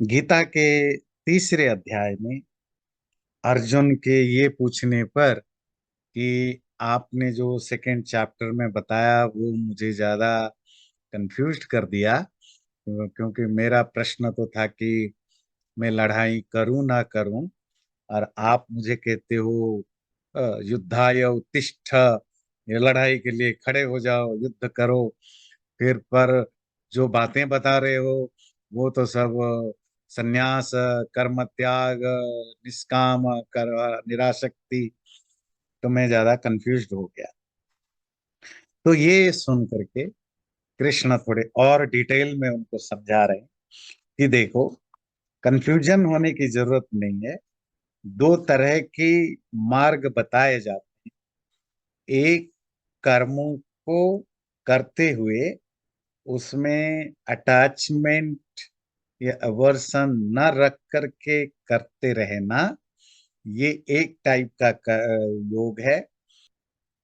गीता के तीसरे अध्याय में अर्जुन के ये पूछने पर कि आपने जो सेकंड चैप्टर में बताया वो मुझे ज्यादा कंफ्यूज्ड कर दिया। क्योंकि मेरा प्रश्न तो था कि मैं लड़ाई करूं ना करूं, और आप मुझे कहते हो युद्धाय उत्तिष्ठ, ये लड़ाई के लिए खड़े हो जाओ, युद्ध करो। फिर पर जो बातें बता रहे हो वो तो सब संन्यास, कर्म त्याग, निष्काम कर, निरासक्ति। तो मैं ज्यादा कंफ्यूज्ड हो गया। तो ये सुन करके कृष्ण थोड़े और डिटेल में उनको समझा रहे हैं कि देखो, कंफ्यूजन होने की जरूरत नहीं है। दो तरह की मार्ग बताए जाते हैं। एक, कर्मों को करते हुए उसमें अटैचमेंट या अवर्सन न रख करके करते रहना, ये एक टाइप का योग है।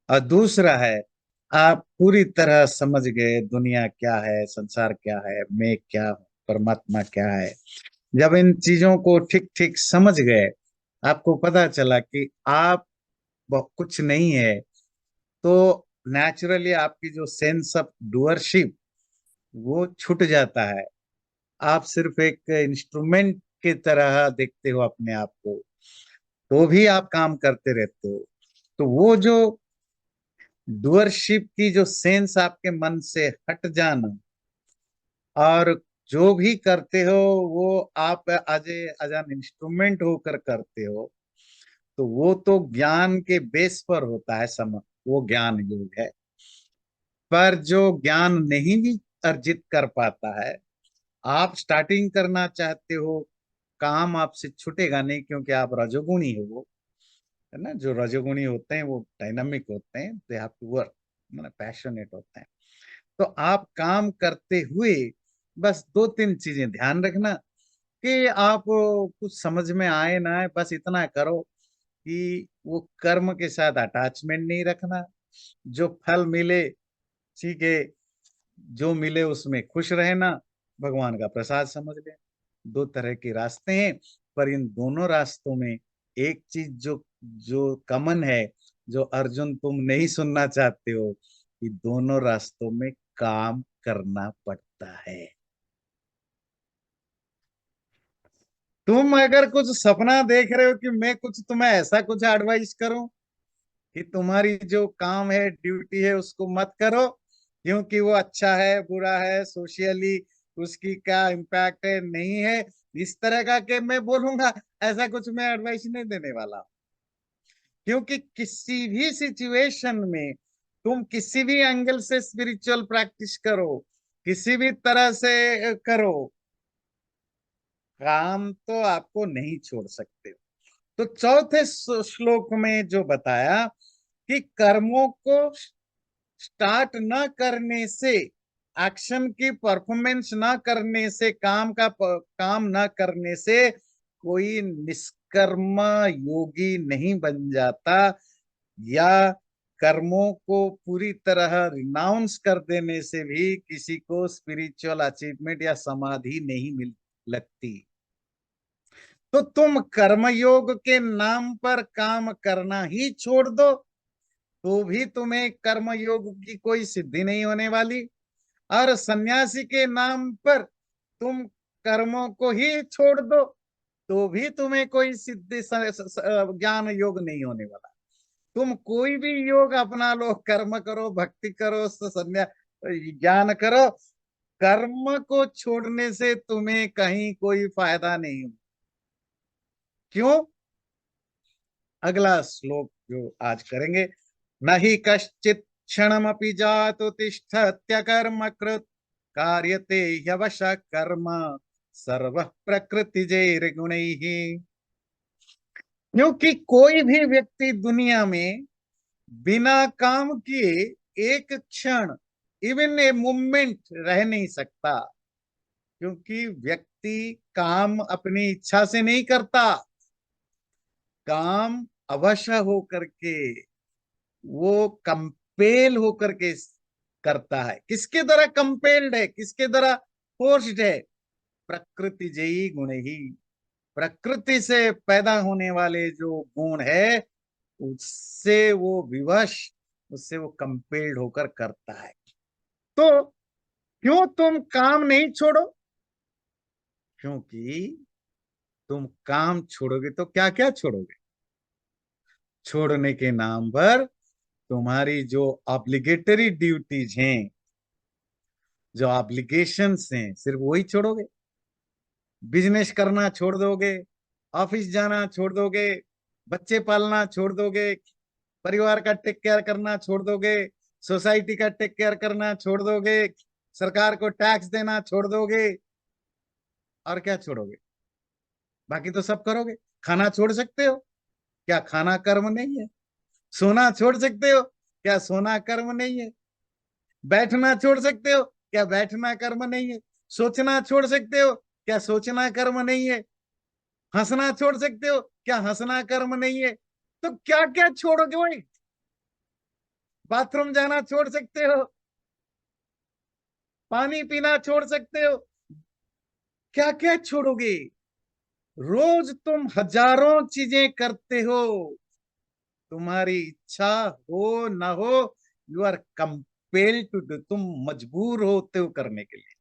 और दूसरा है, आप पूरी तरह समझ गए दुनिया क्या है, संसार क्या है, मैं क्या हूँ, परमात्मा क्या है। जब इन चीजों को ठीक ठीक समझ गए, आपको पता चला कि आप कुछ नहीं है, तो नेचुरली आपकी जो सेंस ऑफ डूअरशिप वो छूट जाता है। आप सिर्फ एक इंस्ट्रूमेंट की तरह देखते हो अपने आप को, तो भी आप काम करते रहते हो। तो वो जो डूअरशिप की जो सेंस आपके मन से हट जाना, और जो भी करते हो वो आप एज एज एन इंस्ट्रूमेंट होकर करते हो, तो वो तो ज्ञान के बेस पर होता है। वो ज्ञान योग है। पर जो ज्ञान नहीं भी अर्जित कर पाता है, आप स्टार्टिंग करना चाहते हो, काम आपसे छूटेगा नहीं, क्योंकि आप रजोगुणी हो। वो है ना, जो रजोगुणी होते हैं वो डायनामिक होते हैं, दे हैव टू वर्क, मतलब पैशनेट होते हैं। तो आप काम करते हुए बस दो तीन चीजें ध्यान रखना कि आप कुछ समझ में आए ना आए, बस इतना करो कि वो कर्म के साथ अटैचमेंट नहीं रखना। जो फल मिले, ठीक है, जो मिले उसमें खुश रहना, भगवान का प्रसाद समझ ले। दो तरह के रास्ते हैं, पर इन दोनों रास्तों में एक चीज जो जो कॉमन है, जो अर्जुन तुम नहीं सुनना चाहते हो, कि दोनों रास्तों में काम करना पड़ता है। तुम अगर कुछ सपना देख रहे हो कि मैं कुछ तुम्हें ऐसा कुछ एडवाइस करूं कि तुम्हारी जो काम है, ड्यूटी है, उसको मत करो, क्योंकि वो अच्छा है बुरा है, सोशली उसकी क्या इम्पैक्ट है नहीं है, इस तरह का कि मैं बोलूंगा, ऐसा कुछ मैं एडवाइस नहीं देने वाला। क्योंकि किसी भी सिचुएशन में तुम किसी भी एंगल से स्पिरिचुअल प्रैक्टिस करो, किसी भी तरह से करो, काम तो आपको नहीं छोड़ सकते। तो चौथे श्लोक में जो बताया कि कर्मों को स्टार्ट न करने से, एक्शन की परफॉर्मेंस ना करने से, काम ना करने से कोई निष्कर्म योगी नहीं बन जाता, या कर्मों को पूरी तरह रिनाउंस कर देने से भी किसी को स्पिरिचुअल अचीवमेंट या समाधि नहीं मिल लगती। तो तुम कर्मयोग के नाम पर काम करना ही छोड़ दो, तो भी तुम्हें कर्मयोग की कोई सिद्धि नहीं होने वाली। और सन्यासी के नाम पर तुम कर्मों को ही छोड़ दो, तो भी तुम्हें कोई सिद्धि ज्ञान योग नहीं होने वाला। तुम कोई भी योग अपना लो, कर्म करो, भक्ति करो, ज्ञान करो, कर्म को छोड़ने से तुम्हें कहीं कोई फायदा नहीं हो। क्यों? अगला श्लोक जो आज करेंगे, न ही कश्चित क्षणमपि जातु तिष्ठत्य कर्म कृत कार्यते ह्यवश कर्म सर्व प्रकृतिजैर्गुणैः। क्योंकि कोई भी व्यक्ति दुनिया में बिना काम किए एक क्षण, इवन ए मोमेंट रह नहीं सकता। क्योंकि व्यक्ति काम अपनी इच्छा से नहीं करता, काम अवश्य होकर के, वो कंपेल होकर के करता है। किसके द्वारा कंपेल्ड है, किसके द्वारा फोर्स्ड है? प्रकृति जयी गुण ही, प्रकृति से पैदा होने वाले जो गुण है उससे वो विवश, उससे वो कंपेल्ड होकर करता है। तो क्यों तुम काम नहीं छोड़ो? क्योंकि तुम काम छोड़ोगे तो क्या क्या छोड़ोगे? छोड़ने के नाम पर तुम्हारी जो ऑब्लिगेटरी ड्यूटीज हैं, जो ऑब्लिगेशंस हैं, सिर्फ वही छोड़ोगे। बिजनेस करना छोड़ दोगे, ऑफिस जाना छोड़ दोगे, बच्चे पालना छोड़ दोगे, परिवार का टेक केयर करना छोड़ दोगे, सोसाइटी का टेक केयर करना छोड़ दोगे, सरकार को टैक्स देना छोड़ दोगे, और क्या छोड़ोगे? बाकी तो सब करोगे। खाना छोड़ सकते हो? क्या खाना कर्म नहीं है? सोना छोड़ सकते हो? क्या सोना कर्म नहीं है? बैठना छोड़ सकते हो? क्या बैठना कर्म नहीं है? सोचना छोड़ सकते हो? क्या सोचना कर्म नहीं है? हंसना छोड़ सकते हो? क्या हंसना कर्म नहीं है? तो क्या क्या छोड़ोगे भाई? बाथरूम जाना छोड़ सकते हो, पानी पीना छोड़ सकते हो, क्या क्या छोड़ोगे? रोज तुम हजारों चीजें करते हो, तुम्हारी इच्छा हो ना हो, you are compelled to do, तुम मजबूर होते हो करने के लिए।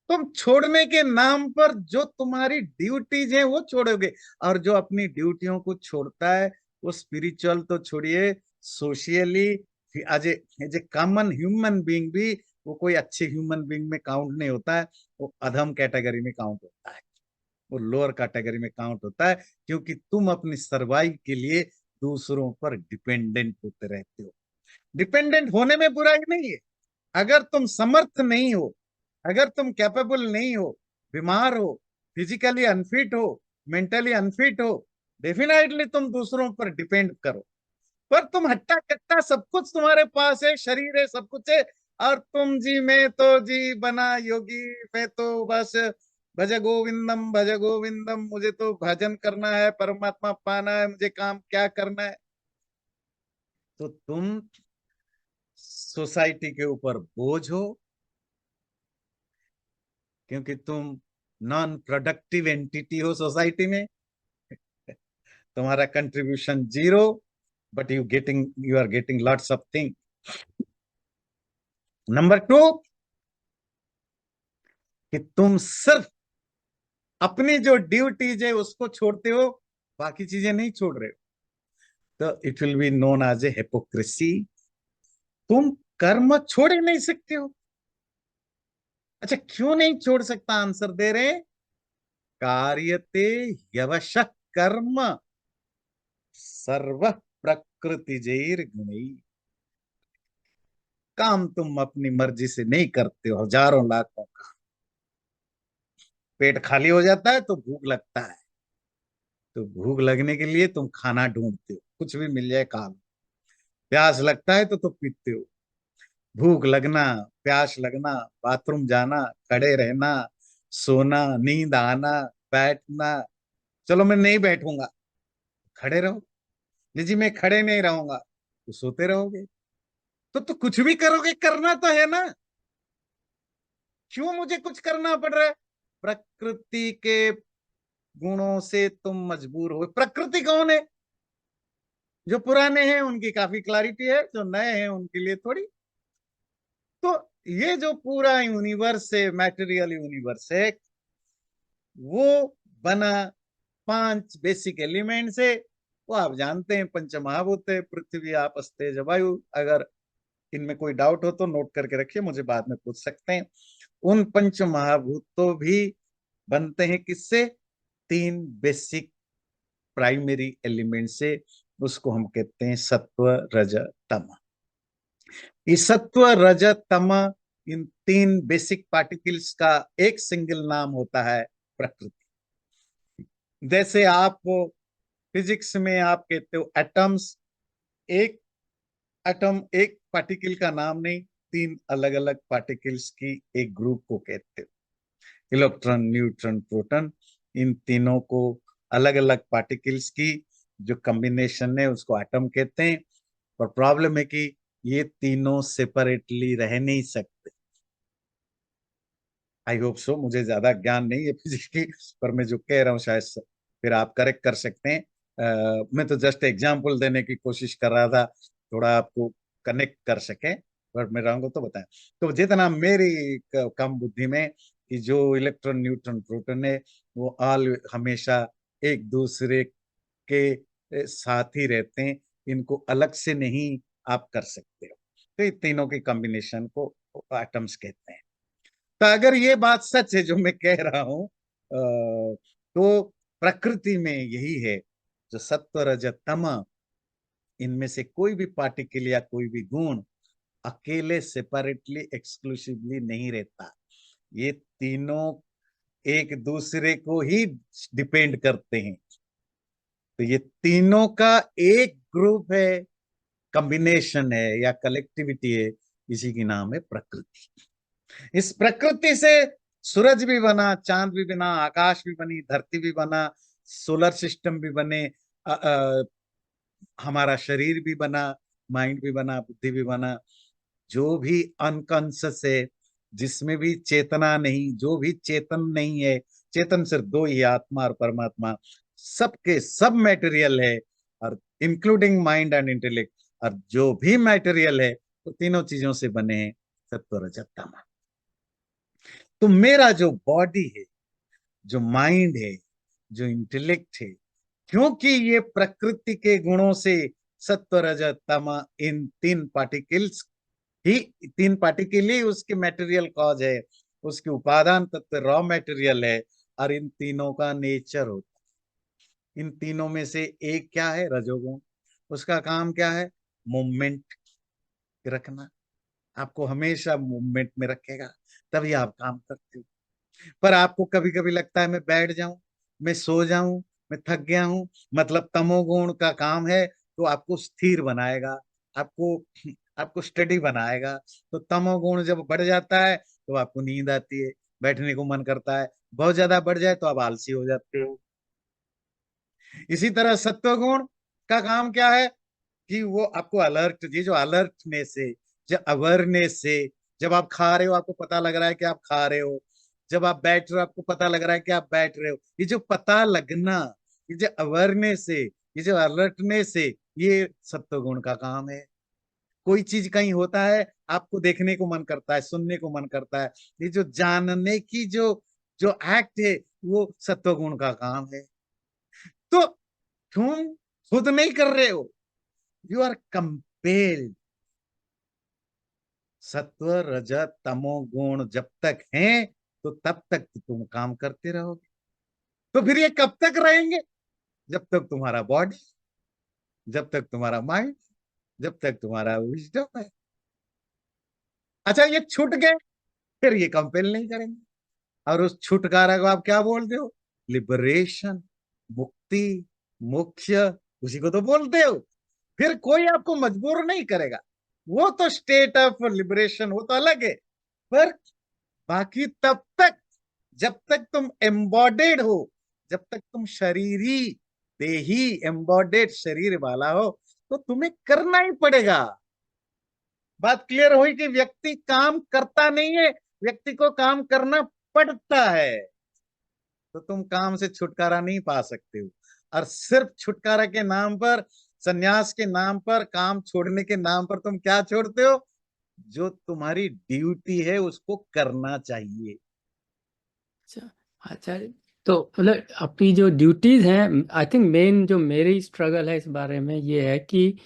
तुम छोड़ने के नाम पर जो तुम्हारी ड्यूटीज है वो छोड़ोगे। और जो अपनी ड्यूटियों को छोड़ता है वो स्पिरिचुअल तो छोड़िए, socially as a common human being भी वो कोई अच्छे ह्यूमन बीइंग में काउंट नहीं होता है, वो अधम कैटेगरी में काउंट होता है, वो लोअर कैटेगरी में काउंट होता है। क्योंकि तुम अपनी सर्वाइव के लिए दूसरों पर डिपेंडेंट होते रहते हो। डिपेंडेंट होने में बुराई नहीं है। अगर तुम समर्थ नहीं हो, अगर तुम कैपेबल नहीं हो, बीमार हो, फिजिकली अनफिट हो, मेंटली अनफिट हो, डेफिनेटली तुम दूसरों पर डिपेंड करो। पर तुम हट्टा कट्टा सब कुछ तुम्हारे पास है, शरीर है, सब कुछ है, और तुम जी मैं तो जी बना योगी, मैं तो बस भज गोविंदम, मुझे तो भजन करना है, परमात्मा पाना है, मुझे काम क्या करना है। तो तुम सोसाइटी के ऊपर बोझ हो, क्योंकि तुम नॉन प्रोडक्टिव एंटिटी हो सोसाइटी में, तुम्हारा contribution zero, but you are getting lots of thing. Number two, कि तुम सिर्फ अपनी जो ड्यूटीज है उसको छोड़ते हो, बाकी चीजें नहीं छोड़ रहे हो, तो it will be known as a hypocrisy. तुम कर्म छोड़ ही नहीं सकते हो। अच्छा, क्यों नहीं छोड़ सकता? आंसर दे रहे हैं, कार्यते यवश कर्म सर्व प्रकृतिजैर गुणै। काम तुम अपनी मर्जी से नहीं करते हो, हजारों लाखों का। पेट खाली हो जाता है तो भूख लगता है, तो भूख लगने के लिए तुम खाना ढूंढते हो, कुछ भी मिल जाए खा लो। प्यास लगता है तो तुम पीते हो। भूख लगना, प्यास लगना, बाथरूम जाना, खड़े रहना, सोना, नींद आना, बैठना, चलो मैं नहीं बैठूंगा, खड़े रहो। नहीं जी मैं खड़े नहीं रहूंगा, तो सोते रहोगे। तो कुछ भी करोगे, करना तो है ना। क्यों मुझे कुछ करना पड़ रहा है? प्रकृति के गुणों से तुम मजबूर हो। प्रकृति कौन है? जो पुराने हैं उनकी काफी क्लैरिटी है, जो नए हैं उनके लिए थोड़ी। तो ये जो पूरा यूनिवर्स है, मैटेरियल यूनिवर्स है, वो बना पांच बेसिक एलिमेंट से। वो आप जानते हैं, पंच महाभूत है, पृथ्वी आपस तेज वायु। अगर इनमें कोई डाउट हो तो नोट करके रखिए, मुझे बाद में पूछ सकते हैं। उन पंच महाभूतों भी बनते हैं किससे? तीन बेसिक प्राइमरी एलिमेंट से। उसको हम कहते हैं सत्व, रज, तम। ये सत्व, रज, तम, इन तीन बेसिक पार्टिकल्स का एक सिंगल नाम होता है प्रकृति। जैसे आप फिजिक्स में आप कहते हो एटम्स, एक एटम एक पार्टिकल का नाम नहीं, तीन अलग अलग पार्टिकल्स की एक ग्रुप को कहते हो। इलेक्ट्रॉन, न्यूट्रॉन, प्रोटॉन, इन तीनों को अलग अलग पार्टिकल्स की जो कॉम्बिनेशन है उसको एटम कहते हैं। पर प्रॉब्लम है कि ये तीनों सेपरेटली रह नहीं सकते। आई होप सो, मुझे ज्यादा ज्ञान नहीं है फिजिक्स की, पर मैं जो कह रहा हूँ शायद फिर आप करेक्ट कर सकते हैं। मैं तो जस्ट एग्जांपल देने की कोशिश कर रहा था, थोड़ा आपको कनेक्ट कर सके, पर मैं रहूंगा तो बताएं। तो जितना मेरी कम बुद्धि में, कि जो इलेक्ट्रॉन न्यूट्रॉन प्रोटॉन है वो ऑल हमेशा एक दूसरे के साथ ही रहते हैं, इनको अलग से नहीं आप कर सकते हो। तो ये तीनों के कॉम्बिनेशन को एटम्स कहते हैं। तो अगर ये बात सच है जो मैं कह रहा हूं, तो प्रकृति में यही है, जो सत्व रज तम, इनमें से कोई भी पार्टिकल या कोई भी गुण अकेले सेपरेटली एक्सक्लूसिवली नहीं रहता। ये तीनों एक दूसरे को ही डिपेंड करते हैं। तो ये तीनों का एक ग्रुप है, कॉम्बिनेशन है या कलेक्टिविटी है, इसी की नाम है प्रकृति। इस प्रकृति से सूरज भी बना, चांद भी बना, आकाश भी बनी, धरती भी बना, सोलर सिस्टम भी बने, हमारा शरीर भी बना, माइंड भी बना, बुद्धि भी बना। जो भी अनकॉन्शियस है, जिसमें भी चेतना नहीं, जो भी चेतन नहीं है, चेतन सिर्फ दो ही, आत्मा और परमात्मा, सबके सब मटेरियल है, और इंक्लूडिंग माइंड एंड इंटेलेक्ट। और जो भी मटेरियल है तो तीनों चीजों से बने हैं, सत्व रजत तम। तो मेरा जो बॉडी है, जो माइंड है, जो इंटेलेक्ट है, क्योंकि ये प्रकृति के गुणों से, सत्व रजत तम, इन तीन पार्टिकल्स ही, तीन पार्टिकल ही उसके मटेरियल कॉज है, उसके उपादान तत्व रॉ मटेरियल है, और इन तीनों का नेचर होता है। इन तीनों में से एक क्या है, रजोगुण। उसका काम क्या है, मूवमेंट रखना, आपको हमेशा मूवमेंट में रखेगा, तभी आप काम करते हो। पर आपको कभी कभी लगता है मैं बैठ जाऊं, मैं सो जाऊं, मैं थक गया हूं, मतलब तमोगुण का काम है, तो आपको स्थिर बनाएगा, आपको आपको स्टडी बनाएगा। तो तमोगुण जब बढ़ जाता है तो आपको नींद आती है, बैठने को मन करता है, बहुत ज्यादा बढ़ जाए तो आप आलसी हो जाते हो। इसी तरह सत्वगुण का काम क्या है, कि वो आपको अलर्ट, ये जो अलर्टनेस है, जो अवेयरनेस है, जब आप खा रहे हो आपको पता लग रहा है कि आप खा रहे हो, जब आप बैठ रहे हो आपको पता लग रहा है कि आप बैठ रहे हो, ये जो पता लगना, ये जो अवेयरनेस है, ये जो अलर्टनेस है, ये सत्वगुण का काम है। कोई चीज कहीं होता है, आपको देखने को मन करता है, सुनने को मन करता है, ये जो जानने की जो जो एक्ट है, वो सत्वगुण का काम है। तो तुम खुद नहीं कर रहे हो, यू आर कंपेल्ड। सत्व रजत तमो गुण जब तक हैं, तो तब तक तुम काम करते रहोगे। तो फिर ये कब तक रहेंगे, जब तक तुम्हारा बॉडी, जब तक तुम्हारा माइंड, जब तक तुम्हारा विजडम है। अच्छा, ये छूट गए, फिर ये कंपेल नहीं करेंगे। और उस छुटकारा को आप क्या बोलते हो, लिबरेशन, मुक्ति, मोक्ष, उसी को तो बोलते हो। फिर कोई आपको मजबूर नहीं करेगा, वो तो स्टेट ऑफ लिबरेशन, वो तो अलग है। पर बाकी तब तक, जब तक तुम एम्बॉडेड हो, जब तक तुम शरीरी, देही एम्बॉडेड शरीर वाला हो, तो तुम्हें करना ही पड़ेगा। बात क्लियर हुई कि व्यक्ति काम करता नहीं है, व्यक्ति को काम करना पड़ता है। तो तुम काम से छुटकारा नहीं पा सकते हो। और सिर्फ छुटकारा के नाम पर, सन्यास के नाम पर, काम छोड़ने के नाम पर तुम क्या छोड़ते हो, जो तुम्हारी ड्यूटी है उसको करना चाहिए। अच्छा। अच्छा, तो मतलब अपनी जो ड्यूटीज हैं, आई थिंक मेन जो मेरी स्ट्रगल है इस बारे में ये है कि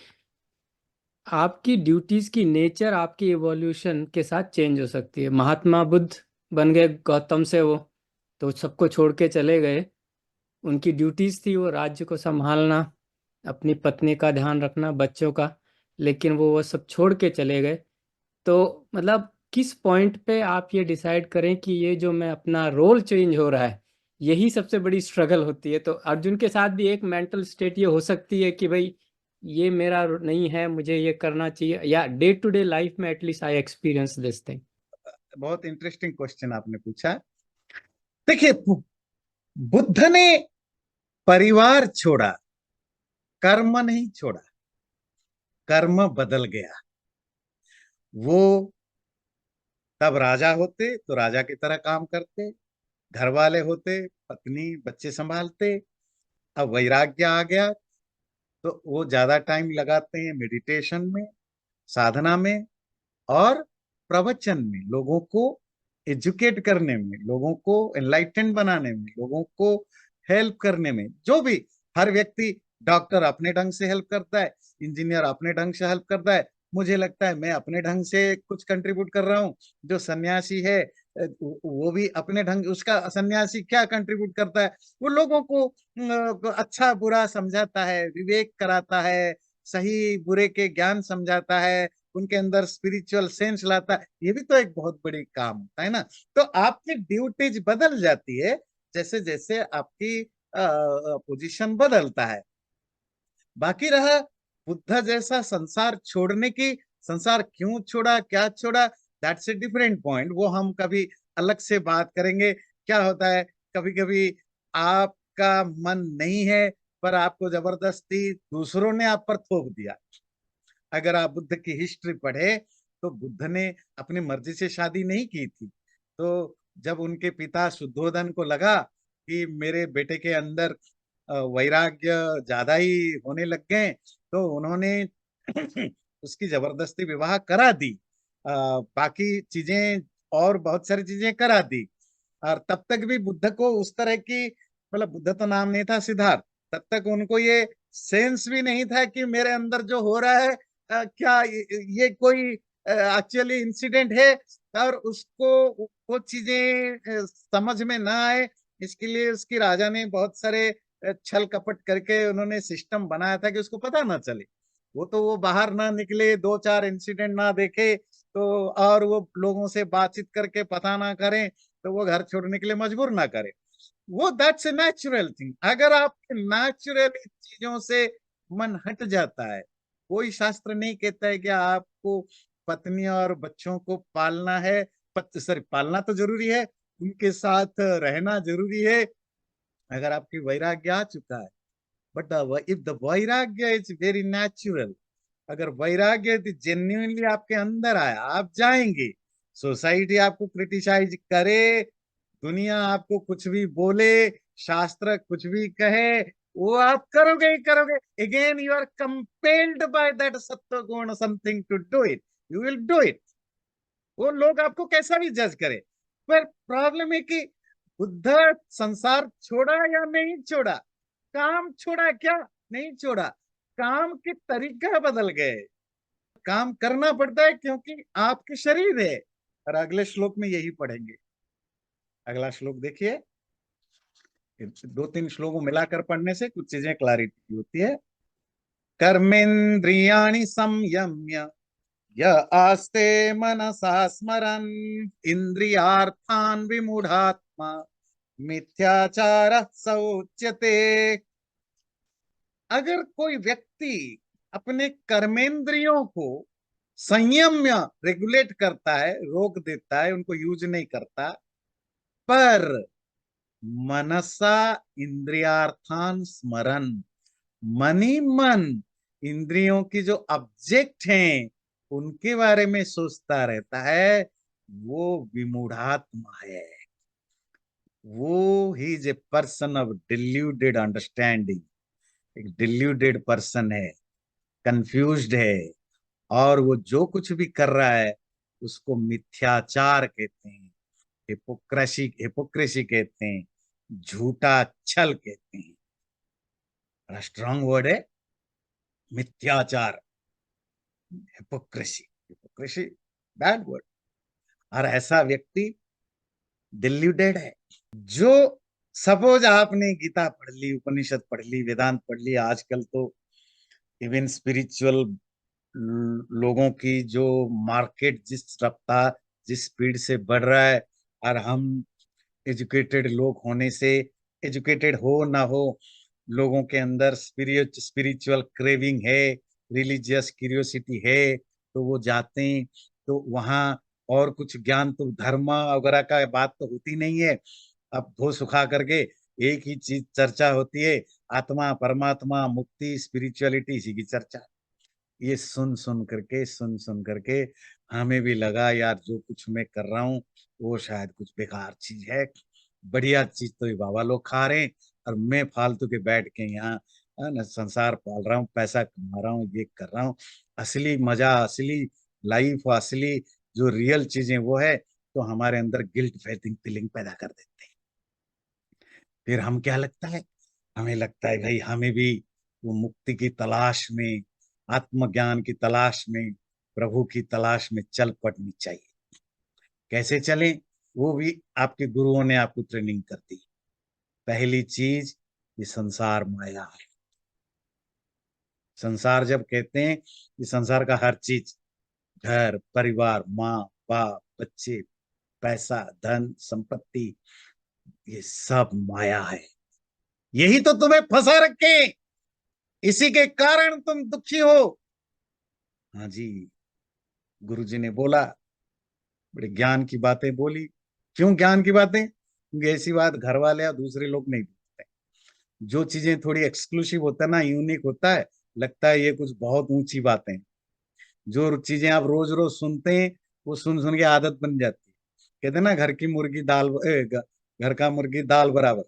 आपकी ड्यूटीज की नेचर आपकी इवोल्यूशन के साथ चेंज हो सकती है। महात्मा बुद्ध बन गए गौतम से, वो तो सबको छोड़ के चले गए। उनकी ड्यूटीज थी वो राज्य को संभालना, अपनी पत्नी का ध्यान रखना, बच्चों का, लेकिन वो सब छोड़ के चले गए। तो मतलब किस पॉइंट पे आप ये डिसाइड करें कि ये जो मैं अपना रोल चेंज हो रहा है, यही सबसे बड़ी स्ट्रगल होती है। तो अर्जुन के साथ भी एक मेंटल स्टेट ये हो सकती है कि भाई ये मेरा नहीं है, मुझे ये करना चाहिए, या डे टू डे लाइफ में at least I experience this thing. बहुत इंटरेस्टिंग क्वेश्चन आपने पूछा। देखिए, बुद्ध ने परिवार छोड़ा, कर्म नहीं छोड़ा, कर्म बदल गया। वो तब राजा होते तो राजा की तरह काम करते, घर वाले होते, पत्नी बच्चे संभालते। अब वैराग्य आ गया तो वो ज्यादा टाइम लगाते हैं मेडिटेशन में, साधना में, और प्रवचन में, लोगों को एजुकेट करने में, लोगों को एनलाइटेंड बनाने में, लोगों को हेल्प करने में। जो भी, हर व्यक्ति, डॉक्टर अपने ढंग से हेल्प करता है, इंजीनियर अपने ढंग से हेल्प करता है, मुझे लगता है मैं अपने ढंग से कुछ कंट्रीब्यूट कर रहा हूँ। जो सन्यासी है वो भी अपने ढंग, उसका सन्यासी क्या कंट्रीब्यूट करता है, वो लोगों को अच्छा बुरा समझाता है, विवेक कराता है, सही बुरे के ज्ञान समझाता है, उनके अंदर स्पिरिचुअल सेंस लाता है। ये भी तो एक बहुत बड़ी काम होता है ना। तो आपकी ड्यूटीज बदल जाती है जैसे जैसे आपकी पोजीशन बदलता है। बाकी रहा बुद्ध जैसा संसार छोड़ने की, संसार क्यों छोड़ा, क्या छोड़ा, दैट्स ए डिफरेंट पॉइंट, वो हम कभी अलग से बात करेंगे। क्या होता है, कभी कभी आपका मन नहीं है, पर आपको जबरदस्ती दूसरों ने आप पर थोप दिया। अगर आप बुद्ध की हिस्ट्री पढ़े तो बुद्ध ने अपनी मर्जी से शादी नहीं की थी। तो जब उनके पिता शुद्धोधन को लगा कि मेरे बेटे के अंदर वैराग्य ज्यादा ही होने लग गए, तो उन्होंने उसकी जबरदस्ती विवाह करा दी। बाकी चीजें और बहुत सारी चीजें करा दी। और तब तक भी बुद्ध को उस तरह की, मतलब बुद्ध तो नाम नहीं था, सिद्धार्थ, तब तक उनको ये सेंस भी नहीं था कि मेरे अंदर जो हो रहा है क्या ये कोई एक्चुअली इंसिडेंट है, और उसको वो चीजें समझ में ना आए। इसके लिए उसकी राजा ने बहुत सारे छल कपट करके उन्होंने सिस्टम बनाया था कि उसको पता ना चले। वो बाहर ना निकले, दो चार इंसिडेंट ना देखे, तो और वो लोगों से बातचीत करके पता ना करें, तो वो घर छोड़ने के लिए मजबूर ना करे। वो दैट्स ए नेचुरल थिंग। अगर आपके नेचुरली चीजों से मन हट जाता है, कोई शास्त्र नहीं कहता है कि आपको पत्नी और बच्चों को पालना है, सॉरी, पालना तो जरूरी है, उनके साथ रहना जरूरी है, अगर आपकी वैराग्य आ चुका है। बट इफ द वैराग्य इज वेरी नेचुरल, अगर वैराग्य जेन्युइनली आपके अंदर आया, आप जाएंगे। सोसाइटी आपको क्रिटिसाइज करे, दुनिया आपको कुछ भी बोले, शास्त्र कुछ भी कहे, वो आप करोगे ही करोगे। Again you are compelled by that सत्व गुण something to do it, you will do it. वो लोग आपको कैसा भी जज करे। पर प्रॉब्लम है कि बुद्ध संसार छोड़ा या नहीं छोड़ा, काम छोड़ा क्या, नहीं छोड़ा, काम के तरीका बदल गए। काम करना पड़ता है क्योंकि आपके शरीर है। और अगले श्लोक में यही पढ़ेंगे। अगला श्लोक देखिए, दो तीन श्लोकों मिलाकर पढ़ने से कुछ चीजें क्लैरिटी होती है। कर्मेन्द्रियाणि संयम्य य आस्ते मनसा स्मरन् इंद्रियार्थान् विमूढ़ात्मा मिथ्याचारः स उच्यते। अगर कोई व्यक्ति अपने कर्मेंद्रियों को संयम्य रेगुलेट करता है, रोक देता है, उनको यूज नहीं करता, पर मनसा इंद्रियार्थान स्मरण, मन ही मन इंद्रियों की जो ऑब्जेक्ट हैं उनके बारे में सोचता रहता है, वो विमूढ़ात्मा है। वो he is a person of deluded understanding, एक डिल्यूडेड पर्सन है, कंफ्यूज्ड है। और वो जो कुछ भी कर रहा है उसको मिथ्याचार कहते हैं, हिपोक्रेसी कहते हैं, झूठा छल कहते हैं। बड़ा स्ट्रांग वर्ड है, मिथ्याचार, हिपोक्रेसी। Hypocrisy bad word. और ऐसा व्यक्ति डिल्यूडेड है। जो, सपोज आपने गीता पढ़ ली, उपनिषद पढ़ ली, वेदांत पढ़ ली, आजकल तो इवन स्पिरिचुअल लोगों की जो मार्केट जिस रफ्तार, जिस स्पीड से बढ़ रहा है, और हम एजुकेटेड लोग होने से, एजुकेटेड हो ना हो, लोगों के अंदर स्पिरिचुअल क्रेविंग है, रिलीजियस क्यूरियोसिटी है, तो वो जाते हैं। तो वहाँ और कुछ ज्ञान, तो धर्म वगैरह का बात तो होती नहीं है। अब धो सुखा करके एक ही चीज चर्चा होती है, आत्मा, परमात्मा, मुक्ति, स्पिरिचुअलिटी, इसी की चर्चा। ये सुन सुन करके हमें भी लगा यार जो कुछ मैं कर रहा हूँ वो शायद कुछ बेकार चीज है, बढ़िया चीज तो ये बाबा लोग खा रहे हैं, और मैं फालतू के बैठ के यहाँ है ना संसार पाल रहा हूँ, पैसा कमा रहा हूँ, ये कर रहा हूँ। असली मजा, असली लाइफ, असली जो रियल चीजें वो है, तो हमारे अंदर गिल्ट फीलिंग पैदा कर देते हैं। फिर हम क्या लगता है, हमें लगता है भाई हमें भी वो मुक्ति की तलाश में, आत्मज्ञान की तलाश में, प्रभु की तलाश में चल पड़नी चाहिए। कैसे चलें, वो भी आपके गुरुओं ने आपको ट्रेनिंग कर दी। पहली चीज, ये संसार माया है। संसार जब कहते हैं, ये संसार का हर चीज, घर परिवार, माँ बाप बच्चे, पैसा धन संपत्ति, ये सब माया है। यही तो तुम्हें फंसा रखे, इसी के कारण तुम दुखी हो। हाँ जी, गुरुजी ने बोला, बड़े ज्ञान की बातें बोली। क्यों ज्ञान की बातें? क्योंकि ऐसी बात घर वाले या दूसरे लोग नहीं बोलते। जो चीजें थोड़ी एक्सक्लूसिव होता है ना, यूनिक होता है, लगता है ये कुछ बहुत ऊंची बातें। जो चीजें आप रोज रोज सुनते हैं, वो सुन सुन के आदत बन जाती है। कहते हैं ना, घर की मुर्गी दाल घर का मुर्गी दाल बराबर।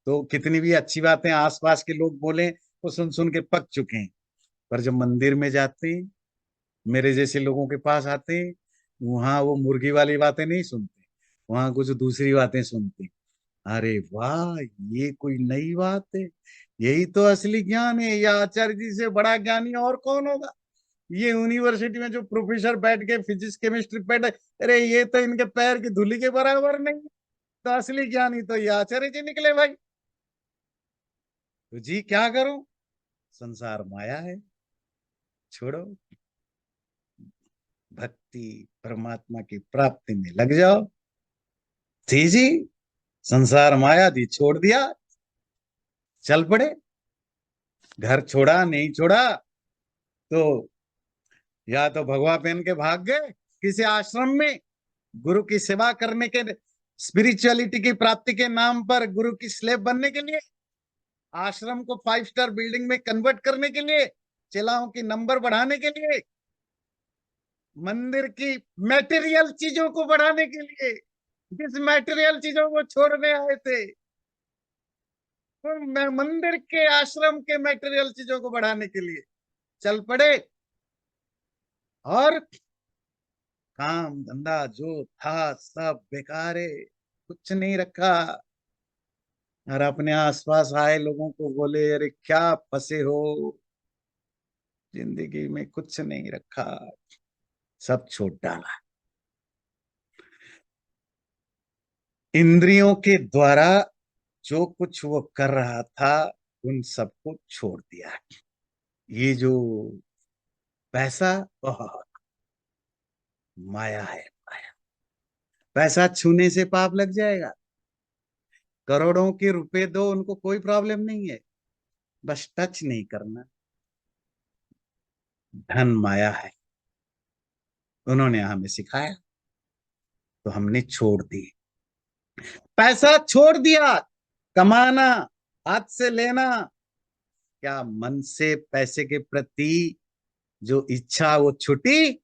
तो कितनी भी अच्छी बातें आसपास के लोग बोले, वो सुन सुन के पक चुके हैं। पर जब मंदिर में जाते हैं, मेरे जैसे लोगों के पास आते हैं, वहां वो मुर्गी वाली बातें नहीं सुनते, वहां कुछ दूसरी बातें सुनते। अरे वाह, ये कोई नई बात है, यही तो असली ज्ञान है, या आचार्य जी से बड़ा ज्ञानी और कौन होगा। ये यूनिवर्सिटी में जो प्रोफेसर बैठ के फिजिक्स केमिस्ट्री पढ़, अरे ये तो इनके पैर की धूली के बराबर नहीं है। तो असली ज्ञानी तो ये आचार्य जी निकले भाई। तो जी क्या करूं, संसार माया है, छोड़ो, भक्ति परमात्मा की प्राप्ति में लग जाओ। थी जी, संसार माया दी छोड़ दिया, चल पड़े। घर छोड़ा नहीं छोड़ा, तो या तो भगवा पहन के भाग गए किसी आश्रम में, गुरु की सेवा करने के, स्पिरिचुअलिटी की प्राप्ति के नाम पर गुरु की स्लेव बनने के लिए, आश्रम को 5 स्टार बिल्डिंग में कन्वर्ट करने के लिए, चेलाओं की नंबर बढ़ाने के लिए, मंदिर की मैटेरियल चीजों को बढ़ाने के लिए, जिस मैटेरियल चीजों को छोड़ने आए थे, तो मैं मंदिर के आश्रम के मैटेरियल चीजों को बढ़ाने के लिए चल पड़े, और काम धंधा जो था सब बेकार है, कुछ नहीं रखा। और अपने आसपास आए लोगों को बोले, अरे क्या फंसे हो, जिंदगी में कुछ नहीं रखा, सब छोड़ डाला। इंद्रियों के द्वारा जो कुछ वो कर रहा था, उन सबको छोड़ दिया। ये जो पैसा, बहुत माया है, माया। पैसा छूने से पाप लग जाएगा, करोड़ों के रुपए दो, उनको कोई प्रॉब्लम नहीं है, बस टच नहीं करना। धन माया है, उन्होंने हमें सिखाया, तो हमने छोड़ दी। पैसा छोड़ दिया, कमाना, हाथ से लेना। क्या मन से पैसे के प्रति जो इच्छा वो छुटी?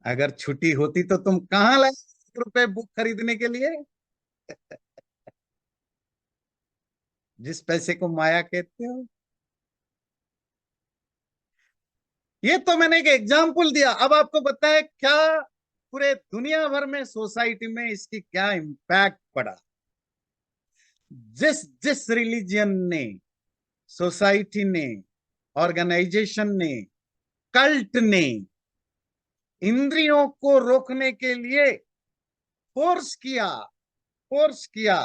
अगर छुटी होती तो तुम कहाँ लाए रुपए बुक खरीदने के लिए? जिस पैसे को माया कहते हो। ये तो मैंने एक एग्जाम्पल दिया, अब आपको बताए क्या पूरे दुनिया भर में सोसाइटी में इसकी क्या इम्पैक्ट पड़ा। जिस जिस रिलीजन ने, सोसाइटी ने, ऑर्गेनाइजेशन ने, कल्ट ने इंद्रियों को रोकने के लिए फोर्स किया, फोर्स किया,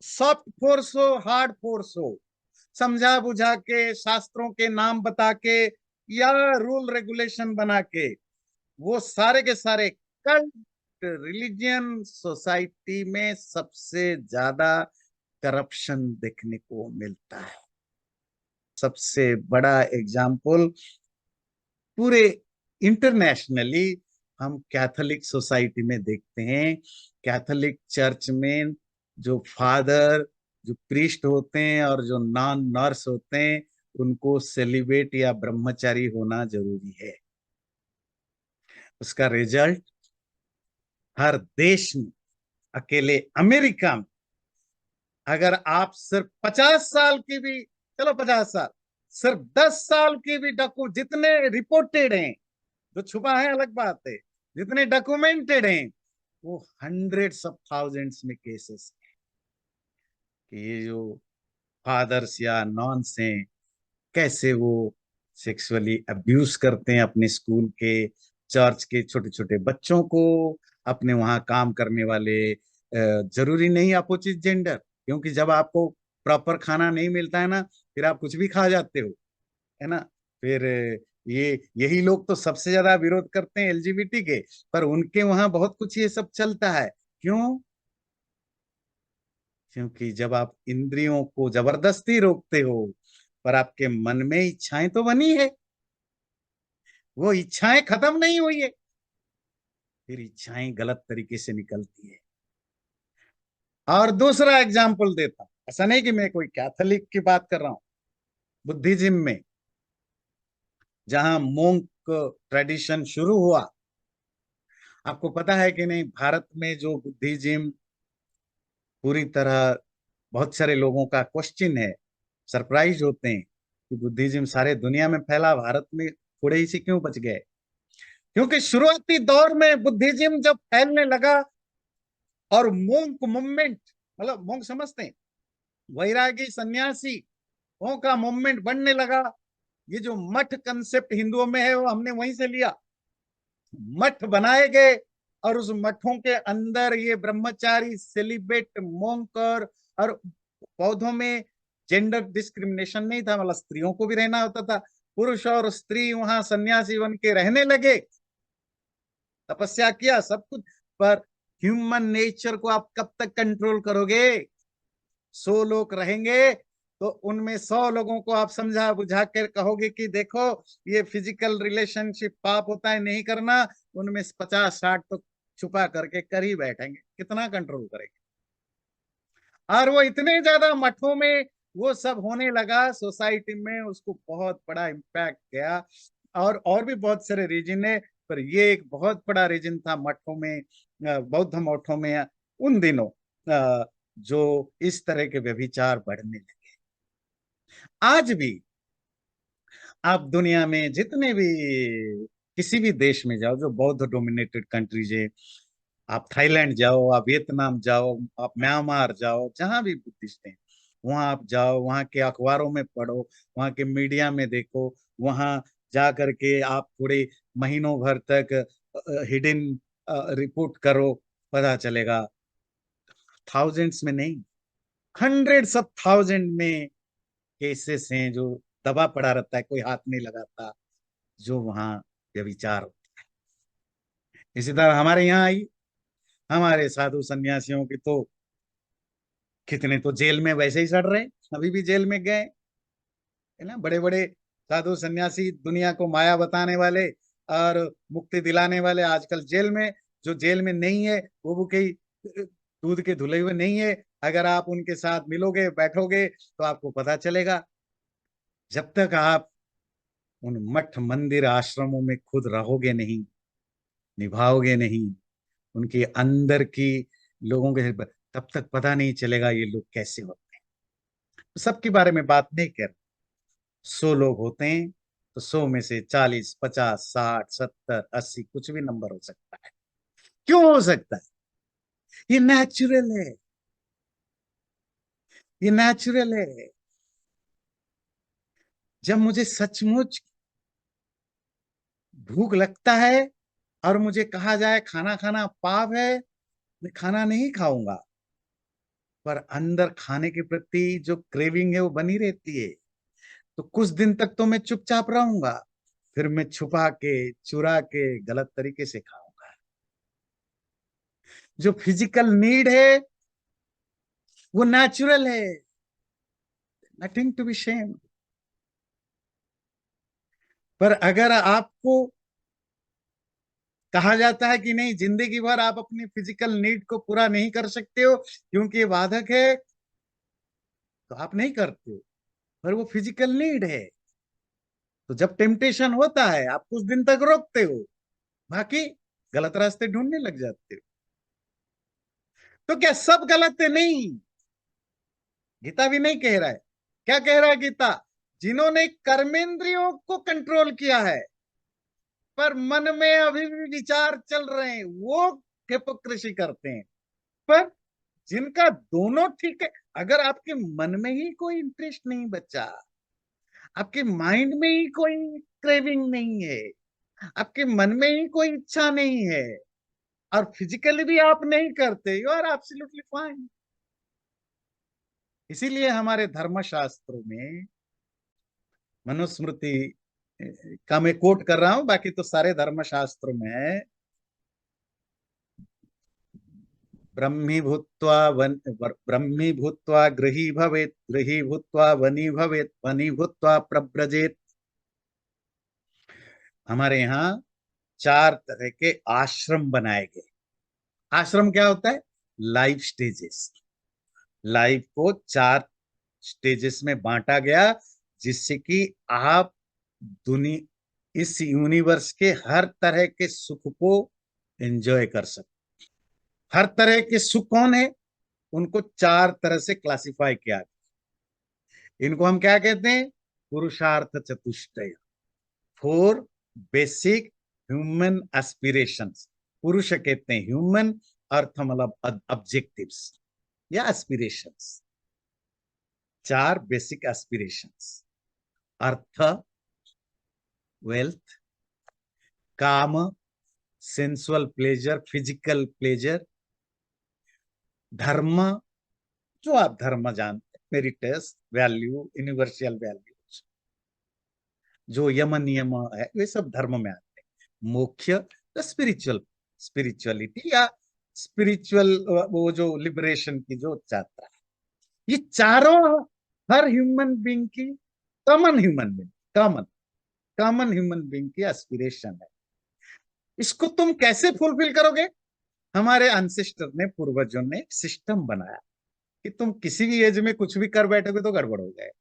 सॉफ्ट फोर्स हो हार्ड फोर्स हो, समझा बुझा के, शास्त्रों के नाम बता के, या रूल रेगुलेशन बना के, वो सारे के सारे कल्ट, रिलीजियन सोसाइटी में सबसे ज्यादा करप्शन देखने को मिलता है। सबसे बड़ा एग्जाम्पल पूरे इंटरनेशनली हम कैथोलिक सोसाइटी में देखते हैं। कैथोलिक चर्च में जो फादर, जो प्रीस्ट होते हैं और जो नॉन नर्स होते हैं, उनको सेलिब्रेट या ब्रह्मचारी होना जरूरी है। उसका रिजल्ट हर देश में, अकेले अमेरिका में, अगर आप सिर्फ 50 साल की भी, चलो 50 साल, सिर्फ 10 साल की भी डॉक्यू जितने रिपोर्टेड हैं, जो छुपा है अलग बात है, जितने डॉक्यूमेंटेड हैं, वो हंड्रेड्स ऑफ थाउजेंड्स में केसेस। ये जो फादर्स या नॉन्स हैं, कैसे वो सेक्सुअली अब्यूज करते हैं अपने स्कूल के, चर्च के छोटे छोटे बच्चों को, अपने वहां काम करने वाले, जरूरी नहीं अपोजिट जेंडर, क्योंकि जब आपको प्रॉपर खाना नहीं मिलता है ना, फिर आप कुछ भी खा जाते हो, है ना। फिर ये यही लोग तो सबसे ज्यादा विरोध करते हैं एलजीबीटी के, पर उनके वहां बहुत कुछ ये सब चलता है। क्यों? क्योंकि जब आप इंद्रियों को जबरदस्ती रोकते हो, पर आपके मन में इच्छाएं तो बनी है, वो इच्छाएं खत्म नहीं हुई है, फिर इच्छाएं गलत तरीके से निकलती है। और दूसरा एग्जाम्पल देता हूं, ऐसा नहीं कि मैं कोई कैथोलिक की बात कर रहा हूं, बुद्धिज्म में जहां मोंक ट्रेडिशन शुरू हुआ, आपको पता है कि नहीं, भारत में जो बुद्धिज्म पूरी तरह, बहुत सारे लोगों का क्वेश्चन है, सरप्राइज होते हैं कि बुद्धिज्म सारे दुनिया में फैला, भारत में थोड़े ही से क्यों बच गए। क्योंकि शुरुआती दौर में बुद्धिज्म जब फैलने लगा और मोंक मूवमेंट, मतलब मोंक समझते हैं, वैरागी सन्यासी का मूवमेंट बनने लगा। ये जो मठ कंसेप्ट हिंदुओं में है वो हमने वहीं से लिया। मठ बनाए गए और उस मठों के अंदर ये ब्रह्मचारी सेलिब्रेट मोंक, और पौधों में जेंडर डिस्क्रिमिनेशन नहीं था, मतलब स्त्रियों को भी रहना होता था, पुरुष और स्त्री वहां सन्यासी बन के रहने लगे, तपस्या किया सब कुछ। पर ह्यूमन नेचर को आप कब तक कंट्रोल करोगे? 100 लोग रहेंगे तो उनमें 100 लोगों को आप समझा बुझा कर कहोगे कि देखो ये फिजिकल रिलेशनशिप पाप होता है, नहीं करना, उनमें 50-60 तो छुपा करके कर ही बैठेंगे, कितना कंट्रोल करेंगे। और वो इतने ज्यादा मठों में वो सब होने लगा, सोसाइटी में उसको बहुत बड़ा इम्पैक्ट गया। और भी बहुत सारे रीजन है, पर ये एक बहुत बड़ा रीजन था मठों में, बौद्ध मठों में उन दिनों, जो इस तरह के व्यभिचार बढ़ने लगे। आज भी आप दुनिया में जितने भी, किसी भी देश में जाओ जो बौद्ध डोमिनेटेड कंट्रीज है, आप थाईलैंड जाओ, आप वियतनाम जाओ, आप म्यांमार जाओ, जहां भी बुद्धिस्ट हैं, वहां आप जाओ, वहां के अखबारों में पढ़ो, वहां के मीडिया में देखो, वहां जा करके आप थोड़े महीनों भर तक हिडन रिपोर्ट करो, पता चलेगा थाउजेंड्स में नहीं, हंड्रेड्स ऑफ थाउजेंड में केसेस हैं जो दबा पड़ा रहता है, कोई हाथ नहीं लगाता, जो वहां व्यभिचार हो। इसी तरह हमारे यहाँ आई, हमारे साधु सन्यासियों की तो कितने तो जेल में वैसे ही सड़ रहे हैं, अभी भी जेल में गए, है ना, बड़े बड़े साधु सन्यासी, दुनिया को माया बताने वाले और मुक्ति दिलाने वाले, आजकल जेल में। जो जेल में नहीं है वो कहीं दूध के धुले हुए नहीं है, अगर आप उनके साथ मिलोगे बैठोगे तो आपको पता चलेगा। जब तक आप उन मठ मंदिर आश्रमों में खुद रहोगे नहीं, निभाओगे नहीं उनके अंदर की लोगों के, तब तक पता नहीं चलेगा ये लोग कैसे होते हैं। सबके बारे में बात नहीं कर, 100 लोग होते हैं तो 100 में से 40, 50, 60, 70, 80 कुछ भी नंबर हो सकता है। क्यों हो सकता है? ये नेचुरल है, ये नेचुरल है। जब मुझे सचमुच भूख लगता है और मुझे कहा जाए खाना खाना पाप है, मैं खाना नहीं खाऊंगा, पर अंदर खाने के प्रति जो क्रेविंग है वो बनी रहती है, तो कुछ दिन तक तो मैं चुपचाप रहूंगा, फिर मैं छुपा के चुरा के गलत तरीके से खाऊंगा। जो फिजिकल नीड है वो नेचुरल है, नथिंग टू बी शेम। पर अगर आपको कहा जाता है कि नहीं, जिंदगी भर आप अपनी फिजिकल नीड को पूरा नहीं कर सकते हो क्योंकि ये बाधक है, तो आप नहीं करते हो, पर वो फिजिकल नीड है। तो जब टेम्पटेशन होता है आप कुछ दिन तक रोकते हो, बाकी गलत रास्ते ढूंढने लग जाते हो। तो क्या सब गलत है? नहीं, गीता भी नहीं कह रहा है। क्या कह रहा है गीता? जिन्होंने कर्मेंद्रियों को कंट्रोल किया है पर मन में अभी भी विचार चल रहे हैं, वो हिपोक्रेसी करते हैं। पर जिनका दोनों ठीक है, अगर आपके मन में ही कोई इंटरेस्ट नहीं बचा, आपके माइंड में ही कोई क्रेविंग नहीं है, आपके मन में ही कोई इच्छा नहीं है, और फिजिकली भी आप नहीं करते, यू आर एब्सोल्युटली फाइन। इसीलिए हमारे धर्मशास्त्रों में, मनुस्मृति का मैं कोट कर रहा हूं, बाकी तो सारे धर्मशास्त्रों में है, ब्रह्मी भूत्वा वन, ब्रह्मी भूत्वा गृही भवेत, गृही भूत्वा वनी भवेत, वनी भूत्वा प्रव्रजेत। हमारे यहाँ 4 तरह के आश्रम बनाए गए। आश्रम क्या होता है? Life stages. लाइफ को 4 स्टेजेस में बांटा गया, जिससे कि आप दुनिया, इस यूनिवर्स के हर तरह के सुख को एंजॉय कर सकते। हर तरह के सुख कौन है? उनको 4 तरह से क्लासिफाई किया गया। इनको हम क्या कहते हैं? पुरुषार्थ चतुष्टय, 4 बेसिक ह्यूमन एस्पिरेशंस। पुरुष कहते हैं ह्यूमन, अर्थ मतलब ऑब्जेक्टिव्स या एस्पिरेशंस। 4 बेसिक एस्पिरेशंस: अर्थ, वेल्थ, काम, सेंसुअल प्लेजर, फिजिकल प्लेजर, धर्म, जो आप धर्म जानते हैं, मेरिटस वैल्यू, यूनिवर्सल वैल्यूज, जो यम नियम है, वे सब धर्म में आते हैं। मोक्ष, तो स्पिरिचुअल, स्पिरिचुअलिटी या स्पिरिचुअल, वो जो लिबरेशन की जो यात्रा है। ये चारों हर ह्यूमन बीइंग की, common human being, common common human being की एस्पिरेशन है। इसको तुम कैसे फुलफिल करोगे? हमारे अनसिस्टर ने, पूर्वजों ने सिस्टम बनाया कि तुम किसी भी एज में कुछ भी कर बैठोगे तो गड़बड़ हो जाए।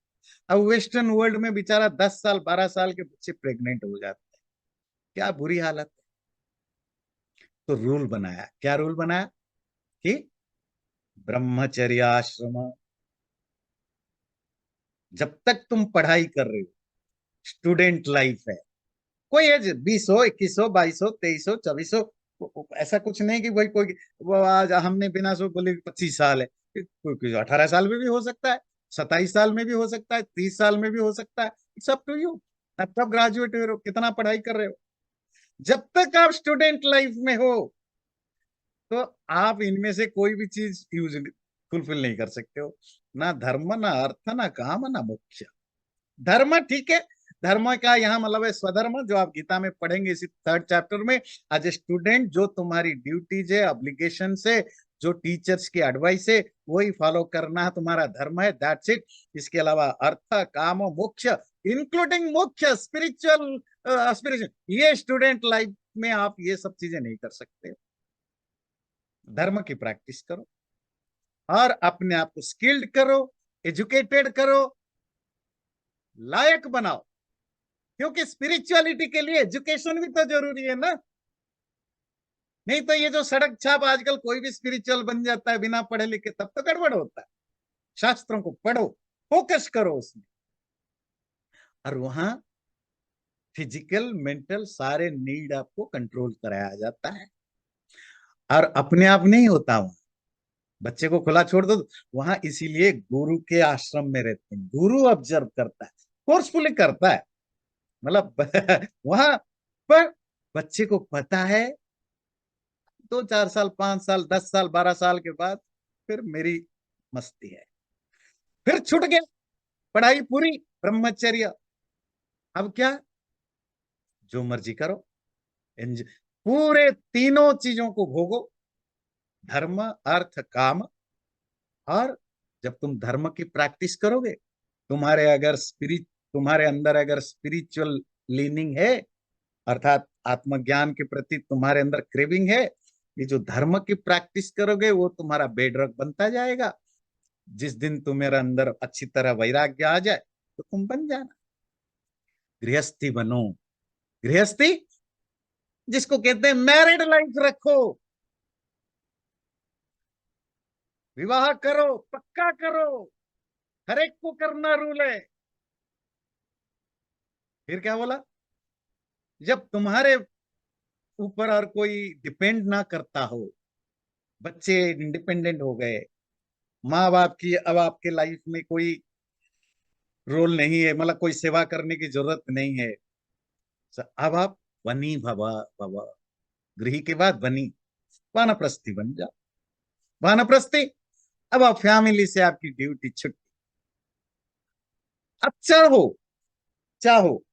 अब वेस्टर्न वर्ल्ड में बेचारा 10 साल 12 साल के बच्चे प्रेग्नेंट हो जाते हैं। क्या बुरी हालत है। तो रूल बनाया। क्या रूल बनाया? कि ब्रह्मचर्य आश्रम, जब तक तुम पढ़ाई कर रहे हो, स्टूडेंट लाइफ है, कोई एज 20 हो, 21 हो, 22 हो, 23 हो, 24 हो, ऐसा कुछ नहीं कि भाई कोई, वो आज हमने बिना सो बोले 25 साल है, कोई 18 साल में भी हो सकता है, 27 साल में भी हो सकता है, 30 साल में भी हो सकता है। It's up to you. अब तब ग्रेजुएट हो, कितना पढ़ाई कर रहे हो। जब तक आप स्टूडेंट लाइफ में हो, तो आप इनमें से कोई भी चीज यूज फुलफिल नहीं कर सकते हो। ना धर्म, ना अर्थ, ना काम, ना मोक्ष। धर्म ठीक है, धर्म का यहाँ मतलब है स्वधर्म, जो आप गीता में पढ़ेंगे इसी 3rd चैप्टर में। एज ए स्टूडेंट जो तुम्हारी ड्यूटीज है, ऑब्लिगेशन है, जो टीचर्स की एडवाइस है, वही फॉलो करना है, तुम्हारा धर्म है, दैट्स इट। इसके अलावा अर्थ, काम, मोक्ष, इंक्लूडिंग मोक्ष, स्पिरिचुअल एस्पिरेशन, ये स्टूडेंट लाइफ में आप ये सब चीजें नहीं कर सकते। धर्म की प्रैक्टिस करो और अपने आप को स्किल्ड करो, एजुकेटेड करो, लायक बनाओ। क्योंकि स्पिरिचुअलिटी के लिए एजुकेशन भी तो जरूरी है ना। नहीं तो ये जो सड़क छाप आजकल कोई भी स्पिरिचुअल बन जाता है बिना पढ़े लिखे, तब तो गड़बड़ होता है। शास्त्रों को पढ़ो, फोकस करो उसमें, और वहां फिजिकल मेंटल सारे नीड आपको कंट्रोल कराया जाता है। और अपने आप नहीं होता वहां, बच्चे को खुला छोड़ दो वहां। इसीलिए गुरु के आश्रम में रहते हैं, गुरु ऑब्जर्व करता है, फोर्सफुली करता है, मतलब वहां पर बच्चे को पता है 2 4 साल 5 साल 10 साल 12 साल के बाद फिर मेरी मस्ती है, फिर छूट गया, पढ़ाई पूरी, ब्रह्मचर्य। अब क्या? जो मर्जी करो, पूरे तीनों चीजों को भोगो, धर्म अर्थ काम। और जब तुम धर्म की प्रैक्टिस करोगे, तुम्हारे अंदर अगर स्पिरिचुअल लीनिंग है, अर्थात आत्मज्ञान के प्रति तुम्हारे अंदर क्रेविंग है, ये जो धर्म की प्रैक्टिस करोगे वो तुम्हारा बेडरॉक बनता जाएगा। जिस दिन तुम्हारे अंदर अच्छी तरह वैराग्य आ जाए तो तुम बन जाना, गृहस्थी बनो। गृहस्थी जिसको कहते हैं मैरिड लाइफ रखो, विवाह करो, पक्का करो, हर एक को करना रूल है। फिर क्या बोला, जब तुम्हारे ऊपर और कोई डिपेंड ना करता हो, बच्चे इंडिपेंडेंट हो गए, माँ बाप की अब आपके लाइफ में कोई रोल नहीं है, मतलब कोई सेवा करने की जरूरत नहीं है, अब आप वनी भवा भवा, गृही के बाद वनी, वानप्रस्थी बन जाओ। वानप्रस्थी, अब आप फैमिली से आपकी ड्यूटी छुट्टी। अब चाहो, चाहो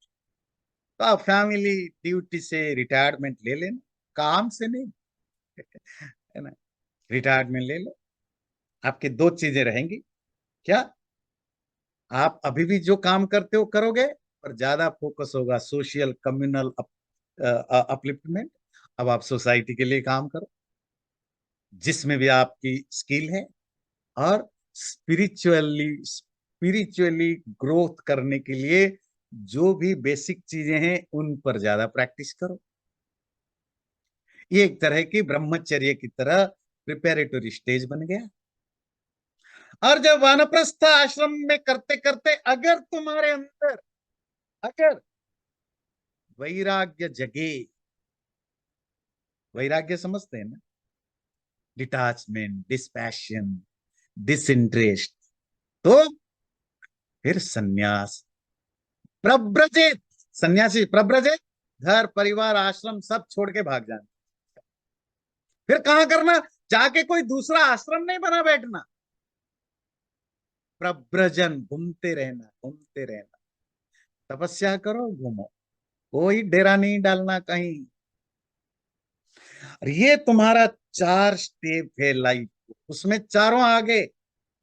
तो आप फैमिली ड्यूटी से रिटायरमेंट ले लेना, काम से नहीं, है ना, रिटायरमेंट ले लो। आपके दो चीजें रहेंगी, क्या, आप अभी भी जो काम करते हो करोगे, पर ज्यादा फोकस होगा सोशल कम्युनल अपलिफ्टमेंट। अब आप सोसाइटी के लिए काम करो, जिसमें भी आपकी स्किल है, और स्पिरिचुअली ग्रोथ करने के लिए जो भी बेसिक चीजें हैं उन पर ज्यादा प्रैक्टिस करो। ये एक तरह की ब्रह्मचर्य की तरह प्रिपेरेटरी स्टेज बन गया। और जब वानप्रस्थ आश्रम में करते करते अगर तुम्हारे अंदर, अगर वैराग्य जगे, वैराग्य समझते हैं ना, डिटैचमेंट, डिस्पैशन, डिसइंटरेस्ट, तो फिर सन्यास, प्रव्रजित, सन्यासी प्रव्रजित, घर परिवार आश्रम सब छोड़ के भाग जाना। फिर कहां करना, जाके कोई दूसरा आश्रम नहीं बना बैठना, प्रव्रजन, घूमते रहना, घूमते रहना, तपस्या करो, घूमो, कोई डेरा नहीं डालना कहीं। और ये तुम्हारा चार स्टेप है लाइफ, उसमें चारों आगे,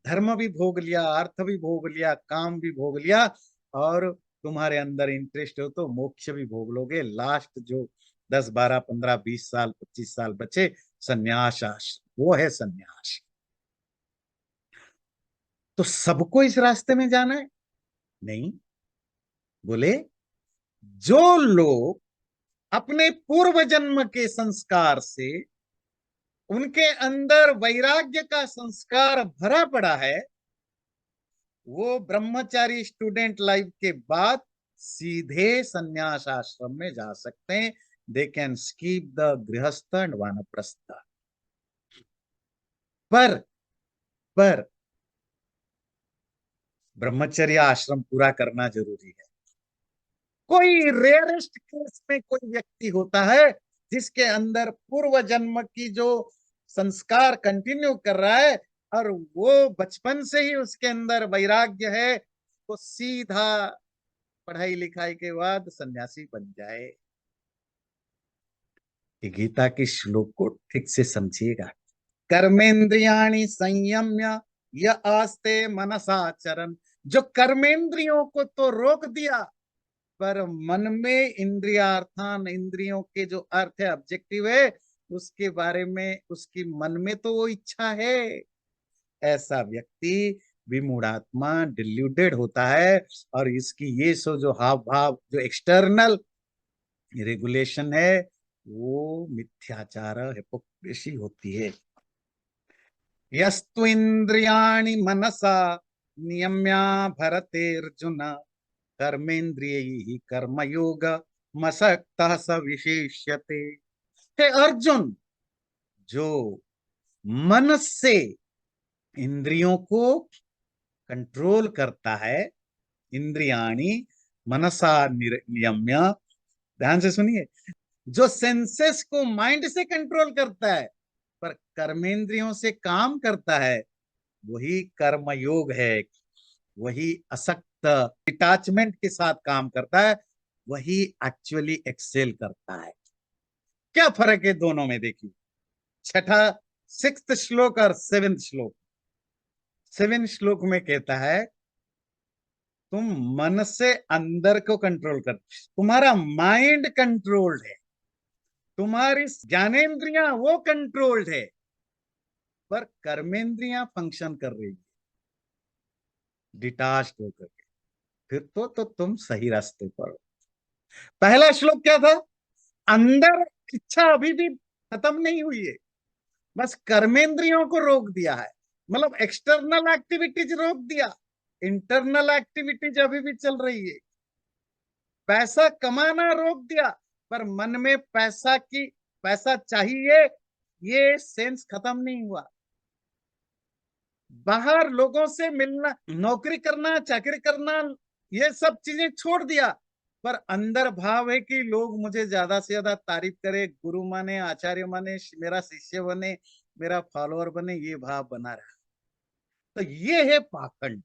धर्म भी भोग लिया, अर्थ भी भोग लिया, काम भी भोग लिया, और तुम्हारे अंदर इंटरेस्ट हो तो मोक्ष भी भोग लोगे। लास्ट जो 10 12 15 20 साल 25 साल बचे, संन्यास आश्रम, वो है संन्यास। तो सबको इस रास्ते में जाना है नहीं, बोले जो लोग अपने पूर्व जन्म के संस्कार से, उनके अंदर वैराग्य का संस्कार भरा पड़ा है, वो ब्रह्मचारी स्टूडेंट लाइफ के बाद सीधे संन्यास आश्रम में जा सकते हैं। दे कैन स्कीप द गृहस्थ एंड वानप्रस्थ। पर पर ब्रह्मचर्य आश्रम पूरा करना जरूरी है। कोई रेयरेस्ट केस में कोई व्यक्ति होता है जिसके अंदर पूर्व जन्म की जो संस्कार कंटिन्यू कर रहा है, और वो बचपन से ही उसके अंदर वैराग्य है, तो सीधा पढ़ाई लिखाई के बाद सन्यासी बन जाए। ये गीता के श्लोक को ठीक से समझिएगा। कर्मेंद्रियाणि संयम्य य आस्ते मनसा चरण, जो कर्मेंद्रियों को तो रोक दिया, पर मन में इंद्रियार्थान, इंद्रियों के जो अर्थ है, ऑब्जेक्टिव है, उसके बारे में उसकी मन में तो वो इच्छा है, ऐसा व्यक्ति विमूढ़ात्मा, डिल्यूटेड होता है। और इसकी ये सो जो हाव भाव, जो एक्सटर्नल रेगुलेशन है, वो मिथ्याचार, हिपोक्रेसी होती है। यस्तु इंद्रियाणि मनसा नियम्या भरते अर्जुन, कर्मेंद्रिय कर्मयोग मसक्तः स विशेष्यते। हे अर्जुन, जो मन से इंद्रियों को कंट्रोल करता है, इंद्रियाणि मनसा नियम्य, ध्यान से सुनिए, जो सेंसेस को माइंड से कंट्रोल करता है पर कर्मेंद्रियों से काम करता है, वही कर्मयोग है, वही असक्त डिटैचमेंट के साथ काम करता है, वही एक्चुअली एक्सेल करता है। क्या फर्क है दोनों में, देखिए, छठा, सिक्स्थ श्लोक और सेवेंथ श्लोक। सेवेंथ श्लोक में कहता है, तुम मन से अंदर को कंट्रोल कर, तुम्हारा माइंड कंट्रोल्ड है, तुम्हारी ज्ञानेन्द्रियां वो कंट्रोल्ड है, पर कर्मेंद्रियां फंक्शन कर रही है डिटाच्ड होकर के। फिर तो तुम सही रास्ते पर हो। पहला श्लोक क्या था, अंदर इच्छा अभी भी खत्म नहीं हुई है, बस कर्मेंद्रियों को रोक दिया है। मतलब एक्सटर्नल एक्टिविटीज रोक दिया, इंटरनल एक्टिविटीज अभी भी चल रही है। पैसा कमाना रोक दिया, पर मन में पैसा चाहिए ये सेंस खत्म नहीं हुआ। बाहर लोगों से मिलना, नौकरी करना, चाकरी करना, ये सब चीजें छोड़ दिया, पर अंदर भाव है कि लोग मुझे ज्यादा से ज्यादा तारीफ करे, गुरु माने, आचार्य माने, मेरा शिष्य बने, मेरा फॉलोअर बने, ये भाव बना रहा। तो ये है पाखंड।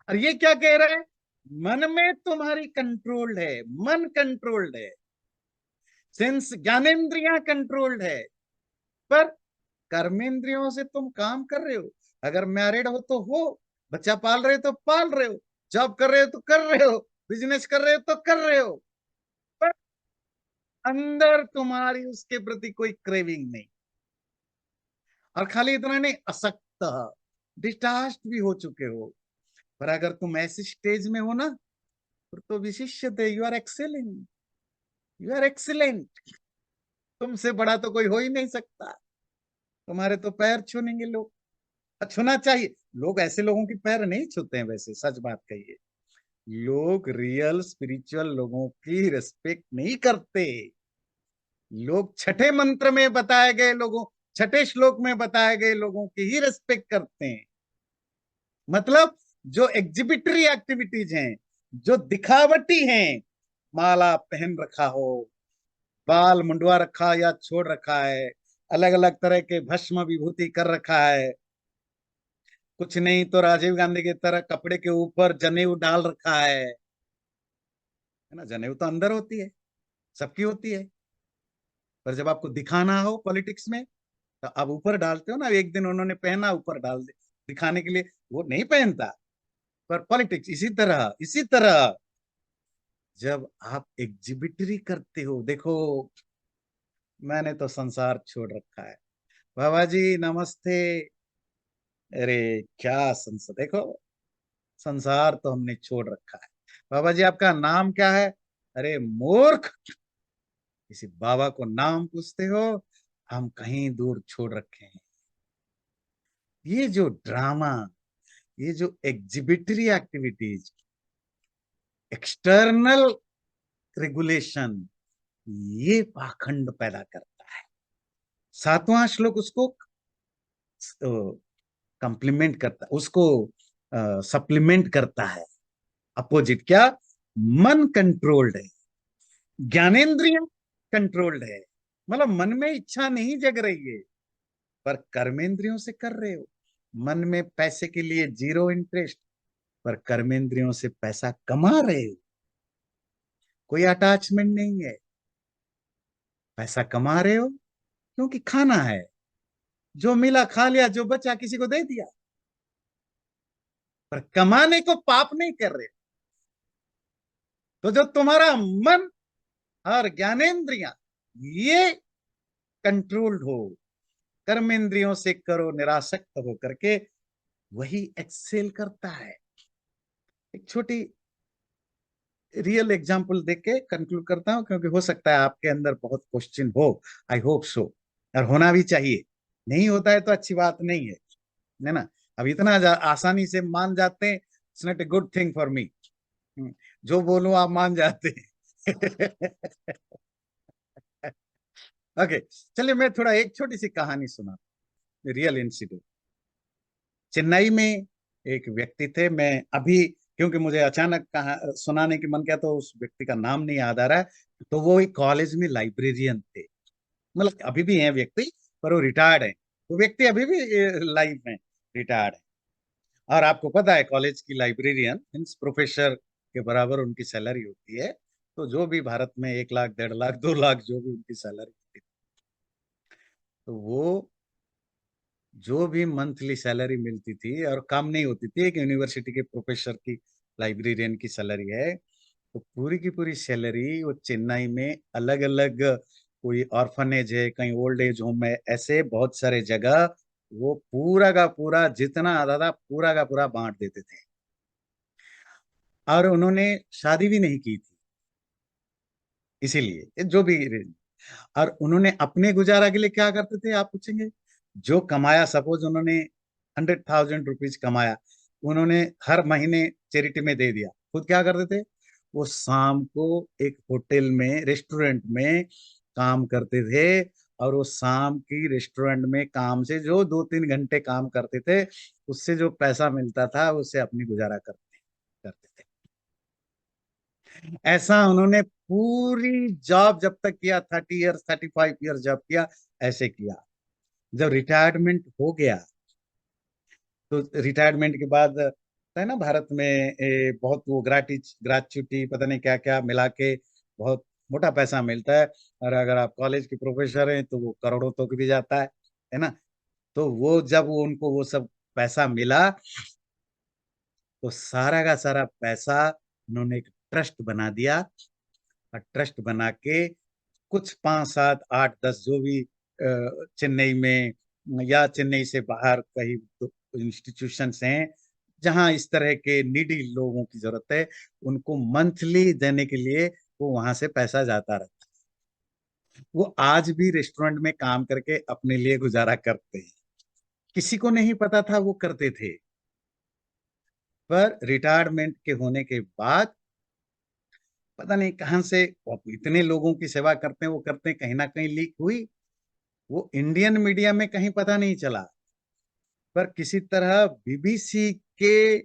और ये क्या कह रहा है? मन में तुम्हारी कंट्रोल्ड है, मन कंट्रोल्ड है, सेंस ज्ञानेन्द्रियां कंट्रोल्ड है, पर कर्मेंद्रियों से तुम काम कर रहे हो। अगर मैरिड हो तो हो, बच्चा पाल रहे हो तो पाल रहे हो, जॉब कर रहे हो तो कर रहे हो, बिजनेस कर रहे हो तो कर रहे हो, पर अंदर तुम्हारी उसके प्रति कोई क्रेविंग नहीं। और खाली इतना नहीं, असक्त, डिटाच्ड भी हो चुके हो। पर अगर तुम ऐसी स्टेज में हो ना, फिर तो विशिष्यते, you are excellent, you are excellent. तुमसे बड़ा तो कोई हो ही नहीं सकता। तुम्हारे तो पैर छूनेंगे लोग, छूना चाहिए। लोग ऐसे लोगों की पैर नहीं छूते हैं, वैसे सच बात कहिए। लोग रियल स्पिरिचुअल लोगों की रिस्पेक्ट नहीं करते। लोग छठे मंत्र में बताए गए लोगों, छठे श्लोक में बताए गए लोगों की ही रिस्पेक्ट करते हैं। मतलब जो एग्जिबिटरी एक्टिविटीज हैं, जो दिखावटी हैं, माला पहन रखा हो, बाल मुंडवा रखा या छोड़ रखा है, अलग अलग तरह के भस्म विभूति कर रखा है, कुछ नहीं तो राजीव गांधी की तरह कपड़े के ऊपर जनेऊ डाल रखा है ना। जनेऊ तो अंदर होती है, सबकी होती है, पर जब आपको दिखाना हो पॉलिटिक्स में, तो आप ऊपर डालते हो ना। एक दिन उन्होंने पहना, ऊपर डाल दे दिखाने के लिए, वो नहीं पहनता। पर पॉलिटिक्स इसी तरह जब आप एग्जिबिटरी करते हो, देखो मैंने तो संसार छोड़ रखा है, बाबा जी नमस्ते। अरे क्या संसार, देखो संसार तो हमने छोड़ रखा है। बाबा जी आपका नाम क्या है? अरे मूर्ख, किसी बाबा को नाम पूछते हो? हम कहीं दूर छोड़ रखे हैं। ये जो ड्रामा, ये जो एग्जिबिटरी एक्टिविटीज, एक्सटर्नल रेगुलेशन, ये पाखंड पैदा करता है। सातवां श्लोक उसको कंप्लीमेंट करता है, उसको सप्लीमेंट करता है। अपोजिट क्या? मन कंट्रोल्ड है, ज्ञानेन्द्रिय कंट्रोल्ड है। मतलब मन में इच्छा नहीं जग रही है, पर कर्मेंद्रियों से कर रहे हो। मन में पैसे के लिए जीरो इंटरेस्ट, पर कर्मेंद्रियों से पैसा कमा रहे हो। कोई अटैचमेंट नहीं है, पैसा कमा रहे हो क्योंकि खाना है, जो मिला खा लिया, जो बचा किसी को दे दिया, पर कमाने को पाप नहीं कर रहे। तो जो तुम्हारा मन और ज्ञानेन्द्रियां ये कंट्रोल्ड हो, कर्मेंद्रियों से करो निरासक्त हो करके, वही एक्सेल करता है। एक छोटी रियल एग्जांपल देख के कंक्लूड करता हूं, क्योंकि हो सकता है आपके अंदर बहुत क्वेश्चन हो। आई होप सो, और होना भी चाहिए। नहीं होता है तो अच्छी बात नहीं है ना। अब इतना आसानी से मान जाते हैं, it's not a good thing for me. जो बोलूं आप मान जाते हैं। ओके, चलिए मैं थोड़ा एक छोटी सी कहानी सुना, रियल इंसिडेंट। चेन्नई में एक व्यक्ति थे, मैं अभी क्योंकि मुझे अचानक कहा सुनाने की मन किया, तो उस व्यक्ति का नाम नहीं याद आ रहा है। तो वो एक कॉलेज में लाइब्रेरियन थे, मतलब अभी भी हैं व्यक्ति, पर वो रिटायर्ड है। वो व्यक्ति अभी भी लाइफ में रिटायर्ड है। और आपको पता है कॉलेज की लाइब्रेरियन मीन्स प्रोफेसर के बराबर उनकी सैलरी होती है। तो जो भी भारत में 1 लाख, 1.5 लाख, 2 लाख जो भी उनकी सैलरी होती है, तो वो जो भी मंथली सैलरी मिलती थी, और कम नहीं होती थी, एक यूनिवर्सिटी के प्रोफेसर की लाइब्रेरियन की सैलरी है, तो पूरी की पूरी सैलरी वो चेन्नई में अलग अलग, कोई ऑर्फनेज है, कहीं ओल्ड एज होम है, ऐसे बहुत सारे जगह वो पूरा का पूरा जितना आता था पूरा का पूरा बांट देते थे। और उन्होंने शादी भी नहीं की थी, इसीलिए जो भी reason। और उन्होंने अपने गुजारा के लिए क्या करते थे आप पूछेंगे, जो कमाया, सपोज उन्होंने 100,000 रुपीज कमाया, उन्होंने हर महीने चैरिटी में दे दिया, खुद क्या करते थे, वो शाम को एक होटल में, रेस्टोरेंट में काम करते थे, और वो शाम की रेस्टोरेंट में काम से जो 2-3 घंटे काम करते थे, उससे जो पैसा मिलता था उससे अपनी गुजारा करते करते थे। ऐसा उन्होंने पूरी जॉब जब तक किया, 30 ईयर्स, 35 ईयर्स जॉब किया, ऐसे किया। जब रिटायरमेंट हो गया, तो रिटायरमेंट के बाद है ना, भारत में बहुत वो ग्रेचुटी पता नहीं क्या क्या मिला के बहुत मोटा पैसा मिलता है, और अगर आप कॉलेज के प्रोफेसर हैं तो वो करोड़ों तक भी जाता है ना। तो वो जब वो उनको वो सब पैसा मिला, तो सारा का सारा पैसा उन्होंने एक ट्रस्ट बना दिया, और ट्रस्ट बना के कुछ 5, 7, 8, 10 जो भी चेन्नई में या चेन्नई से बाहर कहीं इंस्टीट्यूशंस हैं जहां इस तरह के नीडी लोगों की जरूरत है, उनको मंथली देने के लिए वो वहां से पैसा जाता रहता है। वो आज भी रेस्टोरेंट में काम करके अपने लिए गुजारा करते हैं, किसी को नहीं पता था वो करते थे, पर रिटायरमेंट के होने के बाद पता नहीं कहां से वो इतने लोगों की सेवा करते हैं, वो करते हैं, कहीं ना कहीं लीक हुई, वो इंडियन मीडिया में कहीं पता नहीं चला, पर किसी तरह बीबीसी के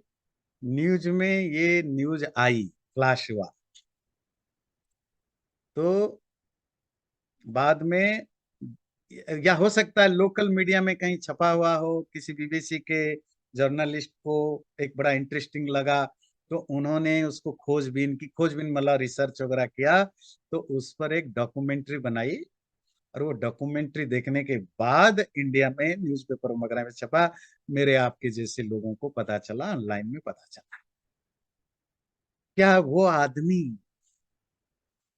न्यूज में ये न्यूज आई, फ्लैश हुआ। तो बाद में, या हो सकता है लोकल मीडिया में कहीं छपा हुआ हो, किसी बीबीसी के जर्नलिस्ट को एक बड़ा इंटरेस्टिंग लगा, तो उन्होंने उसको खोजबीन मतलब रिसर्च वगैरह किया, तो उस पर एक डॉक्यूमेंट्री बनाई, और वो डॉक्यूमेंट्री देखने के बाद इंडिया में न्यूज़पेपर वगैरह में छपा, मेरे आपके जैसे लोगों को पता चला, ऑनलाइन में पता चला। क्या वो आदमी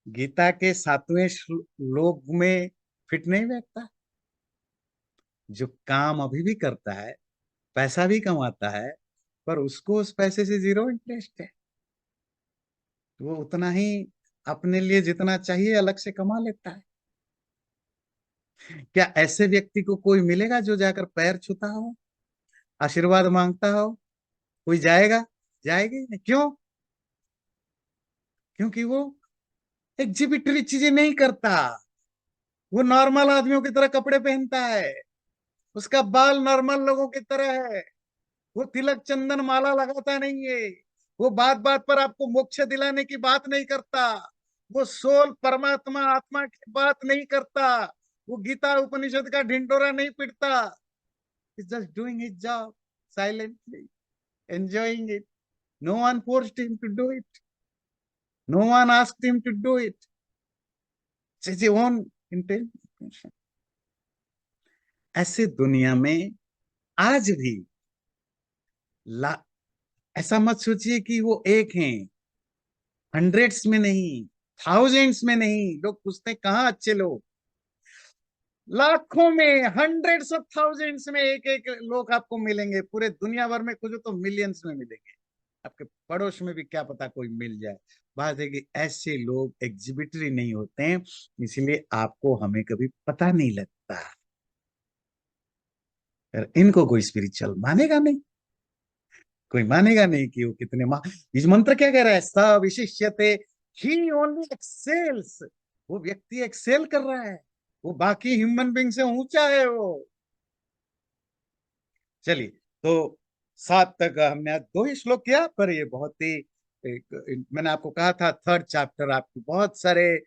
गीता के 7वें श्लोक में फिट नहीं बैठता? जो काम अभी भी करता है, पैसा भी कमाता है, पर उसको उस पैसे से जीरो इंटरेस्ट है, वो उतना ही अपने लिए जितना चाहिए अलग से कमा लेता है। क्या ऐसे व्यक्ति को कोई मिलेगा जो जाकर पैर छूता हो, आशीर्वाद मांगता हो? कोई जाएगा? जाएगी नहीं। क्यों? क्योंकि वो एग्जिबिटरी चीजें नहीं करता, वो नॉर्मल आदमियों की तरह कपड़े पहनता है, उसका बाल नॉर्मल लोगों की तरह है, वो तिलक चंदन माला लगाता नहीं है, वो बात बात पर आपको मोक्ष दिलाने की बात नहीं करता, वो सोल परमात्मा आत्मा की बात नहीं करता, वो गीता उपनिषद का ढिंडोरा नहीं पीटता, is just doing his job silently, enjoying it. No one forced him to do it, no one asked him to do it, it's his own intention. ऐसे दुनिया में आज भी ला ऐसा मत सोचिए कि वो एक हैं, हंड्रेड्स में नहीं, थाउजेंड्स में नहीं, लोग पूछते हैं कहाँ अच्छे लोग, लाखों में, हंड्रेड्स ऑफ थाउजेंड्स में एक एक लोग आपको मिलेंगे, पूरे दुनिया भर में खोजो तो मिलियंस में मिलेंगे, आपके पड़ोस में भी क्या पता कोई मिल जाए। बात है कि ऐसे लोग एग्जिबिटरी नहीं होते हैं, इसलिए आपको हमें कभी पता नहीं लगता, इनको कोई स्पिरिचुअल मानेगा नहीं, कोई मानेगा नहीं कि वो कितने इस मंत्र क्या कह रहा है, स विशिष्यते, ही ओनली एक्सेल्स, वो व्यक्ति एक्सेल कर रहा है, वो बाकी ह्यूमन बींग से ऊंचा है वो। चलिए, तो 7 तक हमने आज 2 ही श्लोक किया, पर ये बहुत ही मैंने आपको कहा था थर्ड चैप्टर आपको बहुत सारे,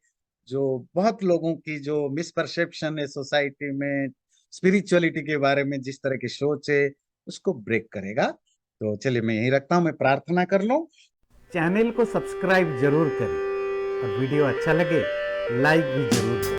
जो बहुत लोगों की जो मिसपरसेप्शन है सोसाइटी में स्पिरिचुअलिटी के बारे में, जिस तरह की सोच है, उसको ब्रेक करेगा। तो चलिए मैं यही रखता हूँ, मैं प्रार्थना कर लूं। चैनल को सब्सक्राइब जरूर करें, और वीडियो अच्छा लगे लाइक भी जरूर करें।